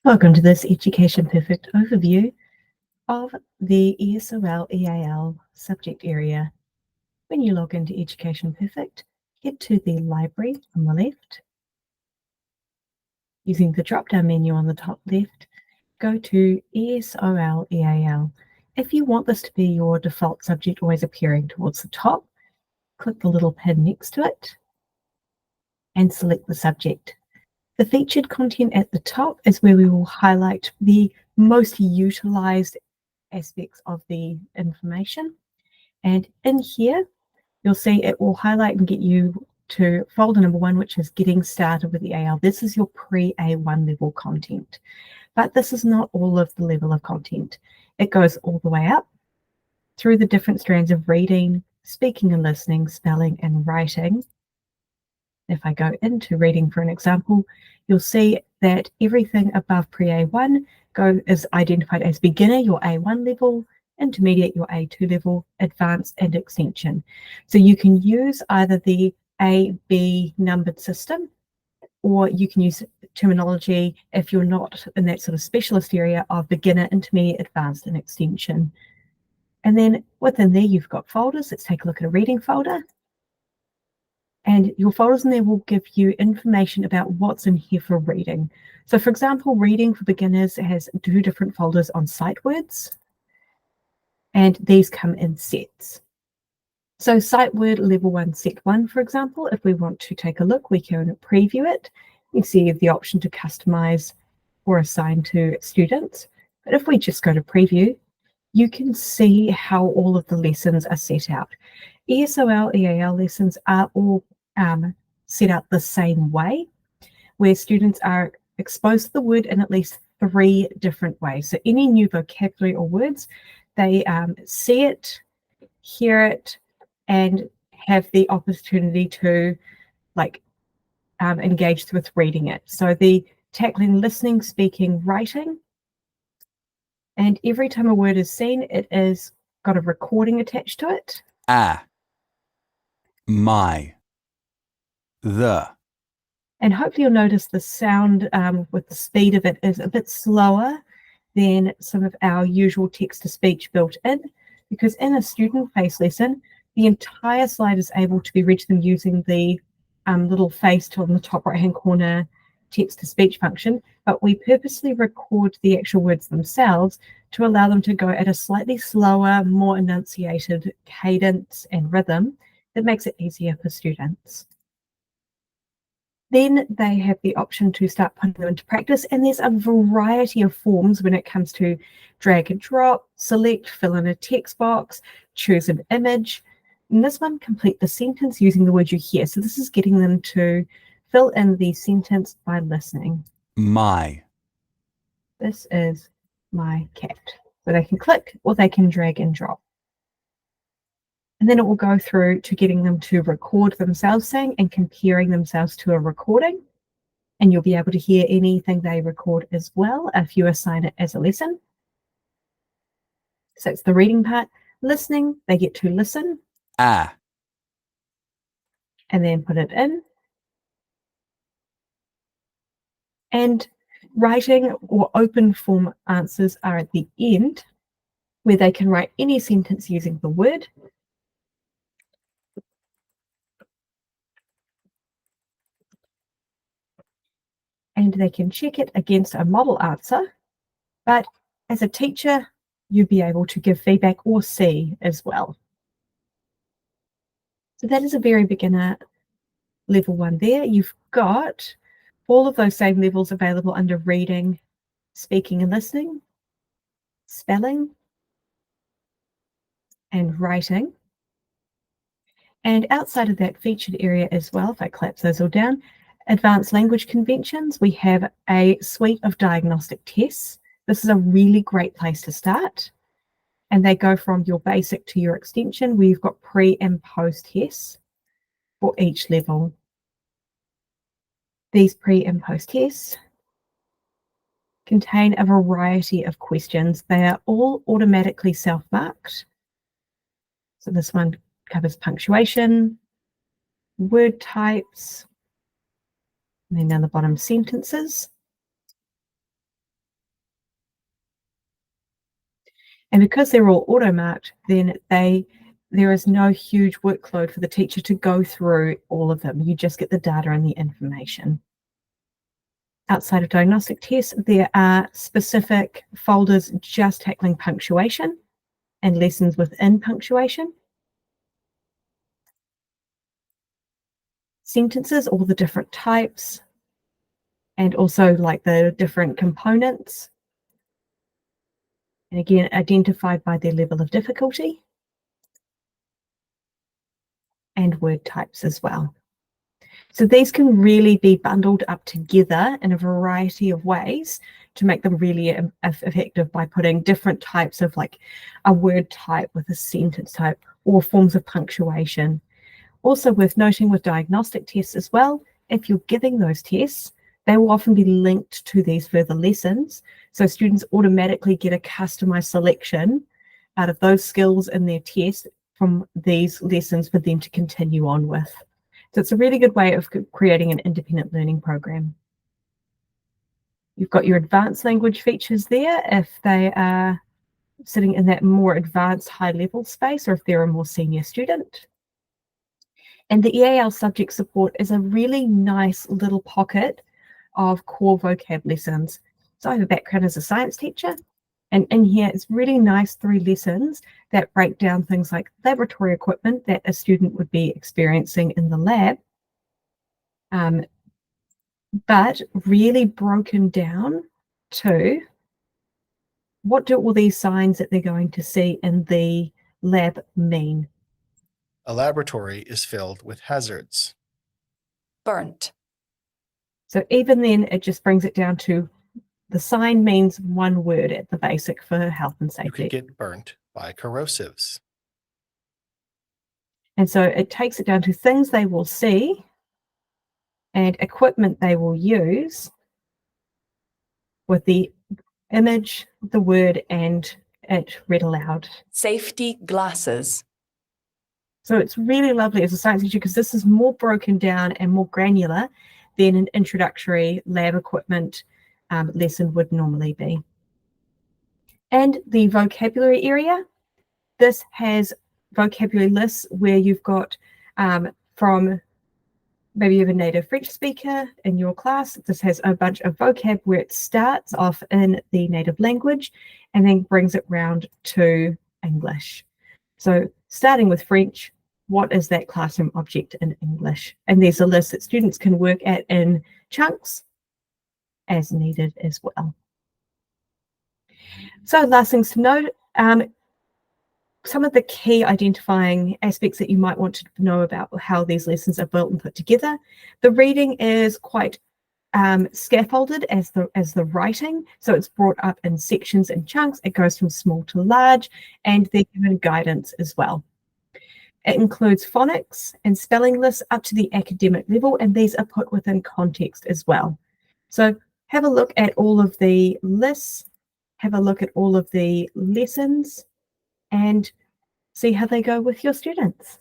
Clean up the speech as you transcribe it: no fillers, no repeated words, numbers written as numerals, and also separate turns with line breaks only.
Welcome to this Education Perfect overview of the ESOL-EAL subject area. When you log into Education Perfect, head to the library on the left. Using the drop-down menu on the top left, go to ESOL-EAL. If you want this to be your default subject always appearing towards the top, click the little pin next to it and select the subject. The featured content at the top is where we will highlight the most utilized aspects of the information. And in here, you'll see it will highlight and get you to folder number 1, which is Getting Started with the AL. This is your pre-A1 level content. But this is not all of the level of content. It goes all the way up through the different strands of reading, speaking and listening, spelling and writing. If I go into reading, for an example, you'll see that everything above pre-A1 is identified as beginner, your A1 level, intermediate, your A2 level, advanced, and extension. So you can use either the A, B numbered system, or you can use terminology if you're not in that sort of specialist area of beginner, intermediate, advanced, and extension. And then within there, you've got folders. Let's take a look at a reading folder. And your folders in there will give you information about what's in here for reading. So for example, reading for beginners has 2 different folders on sight words, and these come in sets. So sight word level 1, set 1, for example, if we want to take a look, we can preview it. You see you have the option to customize or assign to students. But if we just go to preview, you can see how all of the lessons are set out. ESOL-EAL lessons are all set out the same way, where students are exposed to the word in at least 3 different ways. So any new vocabulary or words, they see it, hear it, and have the opportunity to engage with reading it. So the tackling listening, speaking, writing, and every time a word is seen, it is got a recording attached to it.
My, the.
And hopefully you'll notice the sound with the speed of it is a bit slower than some of our usual text-to-speech built in, because in a student-face lesson, the entire slide is able to be read to them using the little face tool in the top right-hand corner text-to-speech function, but we purposely record the actual words themselves to allow them to go at a slightly slower, more enunciated cadence and rhythm that makes it easier for students. Then they have the option to start putting them into practice, and there's a variety of forms when it comes to drag and drop, select, fill in a text box, choose an image. In this one, complete the sentence using the word you hear. So this is getting them to fill in the sentence by listening.
My.
This is my cat. So they can click or they can drag and drop. And then it will go through to getting them to record themselves saying and comparing themselves to a recording. And you'll be able to hear anything they record as well if you assign it as a lesson. So it's the reading part. Listening, they get to listen.
And
then put it in. And writing or open form answers are at the end, where they can write any sentence using the word. And they can check it against a model answer. But as a teacher, you'd be able to give feedback or see as well. So that is a very beginner level 1 there. You've got all of those same levels available under reading, speaking and listening, spelling, and writing. And outside of that featured area as well, if I collapse those all down, advanced language conventions, we have a suite of diagnostic tests. This is a really great place to start. And they go from your basic to your extension, where you've got pre and post tests for each level. These pre and post tests contain a variety of questions. They are all automatically self-marked. So this one covers punctuation, word types, and then down the bottom, sentences. And because they're all auto-marked, then there is no huge workload for the teacher to go through all of them. You just get the data and the information. Outside of diagnostic tests, there are specific folders just tackling punctuation and lessons within punctuation. Sentences, all the different types, and also like the different components. And again, identified by their level of difficulty. And word types as well. So these can really be bundled up together in a variety of ways to make them really effective by putting different types of, like a word type with a sentence type, or forms of punctuation. Also worth noting with diagnostic tests as well, if you're giving those tests, they will often be linked to these further lessons. So students automatically get a customized selection out of those skills in their test from these lessons for them to continue on with. So it's a really good way of creating an independent learning program. You've got your advanced language features there if they are sitting in that more advanced high level space, or if they're a more senior student. And the EAL subject support is a really nice little pocket of core vocab lessons. So I have a background as a science teacher, and in here it's really nice 3 lessons that break down things like laboratory equipment that a student would be experiencing in the lab, but really broken down to what do all these signs that they're going to see in the lab mean.
A laboratory is filled with hazards.
Burnt.
So even then, it just brings it down to the sign means one word at the basic for health and
You
safety.
could get burnt by corrosives.
And so it takes it down to things they will see and equipment they will use with the image, the word, and it read aloud.
Safety glasses.
So it's really lovely as a science teacher because this is more broken down and more granular than an introductory lab equipment lesson would normally be. And the vocabulary area, this has vocabulary lists where you've got from maybe you have a native French speaker in your class. This has a bunch of vocab where it starts off in the native language and then brings it round to English. So starting with French, what is that classroom object in English? And there's a list that students can work at in chunks as needed as well. So last things to note, some of the key identifying aspects that you might want to know about how these lessons are built and put together. The reading is quite scaffolded as the writing, so it's brought up in sections and chunks. It goes from small to large, and they're given guidance as well. It includes phonics and spelling lists up to the academic level, and these are put within context as well. So have a look at all of the lists, have a look at all of the lessons, and see how they go with your students.